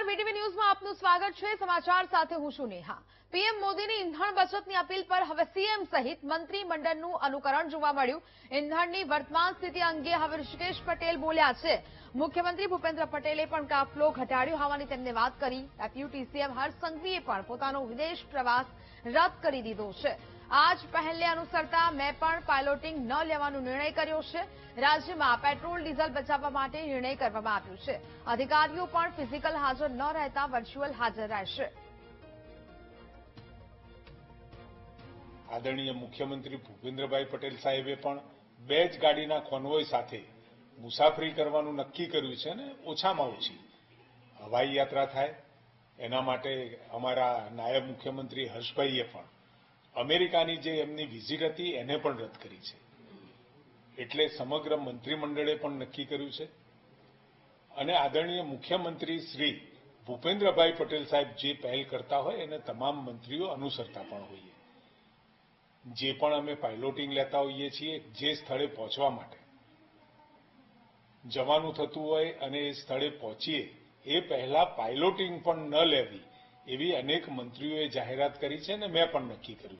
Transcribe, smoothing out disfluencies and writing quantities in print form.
નમસ્કાર, બીટીવી ન્યૂઝમાં આપનું સ્વાગત છે। સમાચાર સાથે હું છું નેહા। પીએમ મોદીની ઇંધણ બચતની અપીલ પર હવે સીએમ સહિત મંત્રીમંડળનું અનુકરણ જોવા મળ્યું। ઇંધણની વર્તમાન સ્થિતિ અંગે હવે ઋષિકેશ પટેલ બોલ્યા છે। મુખ્યમંત્રી ભૂપેન્દ્ર પટેલે પણ કાફલો ઘટાડ્યો હોવાની તેમને વાત કરી। ડેપ્યુટી સીએમ હર્ષ સંઘવીએ પણ પોતાનો વિદેશ પ્રવાસ રદ કરી દીધો છે। આ જ પહેલને અનુસરતા મેં પણ પાયલોટિંગ ન લેવાનો નિર્ણય કર્યો છે। રાજ્યમાં પેટ્રોલ ડીઝલ બચાવવા માટે નિર્ણય કરવામાં આવ્યો છે। અધિકારીઓ પણ ફિઝિકલ હાજર ન રહેતા વર્ચ્યુઅલ હાજર રહેશે। આદરણીય મુખ્યમંત્રી ભૂપેન્દ્રભાઈ પટેલ સાહેબે પણ બે જ ગાડીના કોન્વોય સાથે મુસાફરી કરવાનું નક્કી કર્યું છે અને ઓછામાં ઓછી હવાઈ યાત્રા થાય એના માટે અમારા નાયબ મુખ્યમંત્રી હર્ષભાઈએ પણ અમેરિકાની જે એમની વિઝિટ હતી એને પણ રદ કરી છે। એટલે સમગ્ર મંત્રીમંડળે પણ નક્કી કર્યું છે અને આદરણીય મુખ્યમંત્રી શ્રી ભૂપેન્દ્રભાઈ પટેલ સાહેબ જે પહેલ કરતા હોય એને તમામ મંત્રીઓ અનુસરતા પણ હોઈએ। જે પણ અમે પાયલોટિંગ લેતા હોઈએ છીએ જે સ્થળે પહોંચવા માટે જવાનું થતું હોય અને એ સ્થળે પહોંચીએ એ પહેલા પાયલોટિંગ પણ ન લેવી એવી અનેક મંત્રીઓએ જાહેરાત કરી છે અને મેં પણ નક્કી કર્યું।